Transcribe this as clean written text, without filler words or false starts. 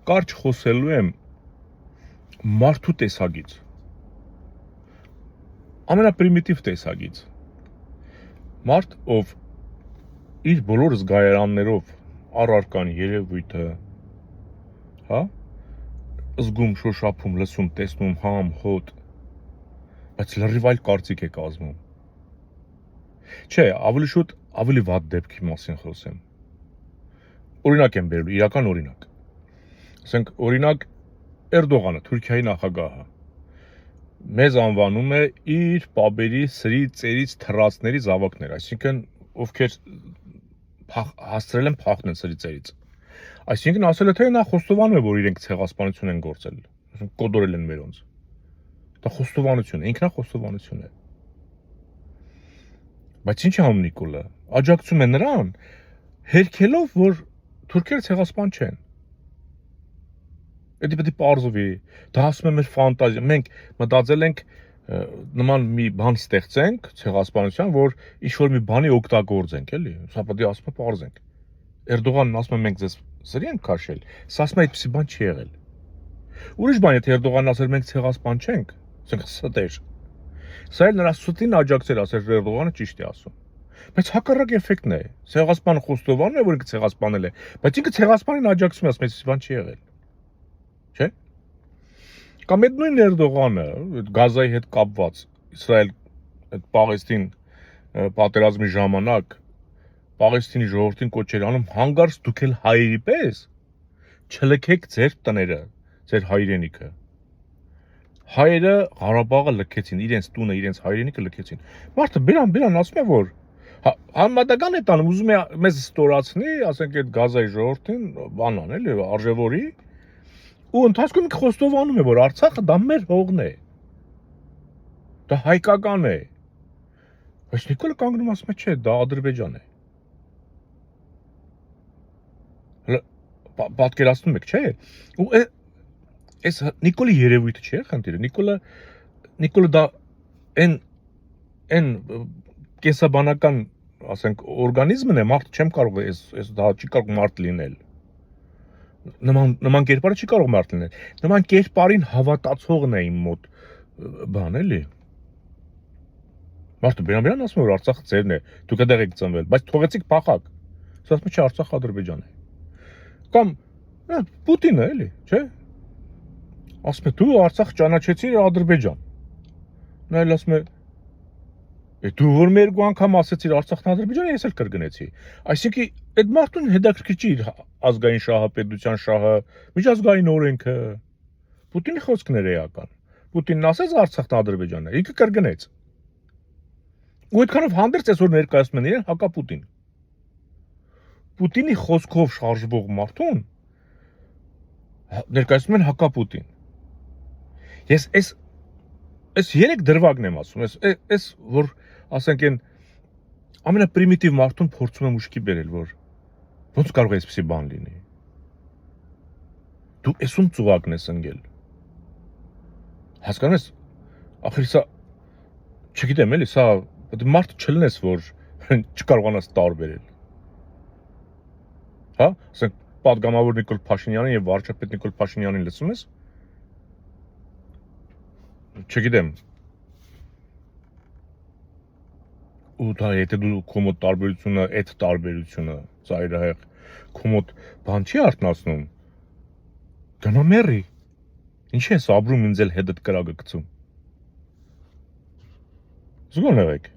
կարճ խոսելու եմ մարդու տեսակից, ամենապրիմիտիվ տեսակից, մարդ, ով իր բոլոր զգայարաններով առարկան երևույթը, հա, զգում, շոշափում, լսում, տեսնում, համ, հոտ, բայց լրիվ այլ կարծիք է կազմում։ Չէ, ավելի շուտ, ավելի վատ դեպքի մասին խոսեմ։ Օրինակ եմ բերել, իրական օրինակ։ Ասենք, օրինակ, Էրդողանը, Թուրքիայի նախագահը, մեզ անվանում է իր պաբերի սրի ծերից թռածների զավակներ, այսինքն ովքեր հասցրել են փախնել սրի ծերից։ Այսինքն ասել է, թե նա խոստովանում է, որ իրենք ցեղասպանություն են գործել, կոդորել են մերոնց։ Դա խոստովանություն է, ինքնախոստովանություն է։ Բայց ինչ անում Նիկոլը, աջակցում է նրան, հերքելով, որ թուրքերը ցեղասպան չեն։ Դա պետք է պարզվի, դա ասում է մեր ֆանտազիա, մենք մտածել ենք նման մի բան ստեղծենք ցեղասպանության, որ ինչ-որ մի բանի օգտագործենք, էլի, սա պետք է ասում է պարզենք։ Էրդողանն ասում է մենք ձեզ սրի ենք քաշել, սա ասում է այդպեսի բան չի եղել։ Ուրիշ բան է, թե Էրդողանն ասել մենք ցեղասպան չենք, ասենք ստեր։ Սա էլ նրա սուտին աջակցել ասել Էրդողանը ճիշտ է ասում։ Բայց հակառակ էֆեկտն է։ Ցեղասպանը խոստովանում է, որ ինքը ցեղասպանել է, բայց ինքը ցեղասպանին աջակցում է, ասում է այդպեսի բան չի եղել։ Չէ՞։ Կամ այդ նույն Էրդողանը, Գազայի հետ կապված, Իսրայել այդ Պաղեստին պատերազմի ժամանակ Պաղեստինի ժողովրդին կոչեր անում հանգարց դուք էլ հայերի պես չլքեք ձեր տները, ձեր հայրենիքը։ Հայերը Ղարաբաղը լքեցին, իրենց տունը, իրենց հայրենիքը լքեցին։ Մարդը բերան ասում է, որ համեմատական է տանում, ուզում է մեզ ստորացնի, ասենք այդ Գազայի ժողովրդին բանան, էլի, արժևորի, ու ընթացքում խոստովանում է, որ Արցախը դա մեր հողն է։ Դա հայկական է։ Բայց Նիկոլը կանգնում ասում է, չէ, դա Ադրբեջան է։ Պատկերացնում եք, չէ՞։ Ու այս Նիկոլի երևույթը չէ խնդիրը։ Նիկոլը դա այն կենսաբանական, ասենք, օրգանիզմն է, մարդ չեմ կարող այս դա չի կարող մարդ լինել։ Նման կերպարը չի կարող մարդ լինել։ Նման կերպարին հավատացողն է իմ մոտ բան, էլի։ Մարդը բերան ասում է, որ Արցախը ձերն է, դուք այդտեղ եք ծնվել, բայց թողեցիք փախակ։ Սա ասում է, չէ, Արցախը Ադրբեջան է։ Կամ Պուտինը, էլի, չէ՞։ Ասում է, դու Արցախ ճանաչեցիր Ադրբեջան։ Նա էլ ասում է, դու որ մի երկու անգամ ասեցիր Արցախն Ադրբեջան, ես էլ կրկնեցի։ Այսինքն այդ մարդուն հետաքրքիր չի իր ազգային շահապետության շահը, միջազգային օրենքը։ Պուտինի խոսքն էր էական։ Պուտինն ասեց Արցախն Ադրբեջանն է, ինքը կրկնեց։ Ու այդքանով հանդերձ այսօր ներկայացնում են իրեն հակապուտին։ Պուտինի խոսքով շարժվող մարդուն ներկայացնում են հակապուտին։ Ես այս երեք դրվագն եմ ասում, այս որ ասենք այն ամենապրիմիտիվ մարդուն փորձում եմ ուշքի բերել, որ ոնց կարող է այսպեսի բան լինի։ Դու էսում ծուղակն ես ընկել։ Հասկանում ես, ախր սա չգիտեմ էլի, սա մարդ չլնես, որ չկարողանաս տարբերել։ Հա, ասենք պատգամավոր Նիկոլ Փաշինյանին եւ վարչապետ Նիկոլ Փաշինյանին լսում ես։ Չգիտեմ։ Ու դա եթե դու քո մոտ տարբերությունը, այդ տարբերությունը, ծայրահեղ քո մոտ բան չի արտնասնում։ Գնա մեռի։ Ինչ ես ապրում ինձ էլ հետդ կրակը գցում։ Զգոն եղեք։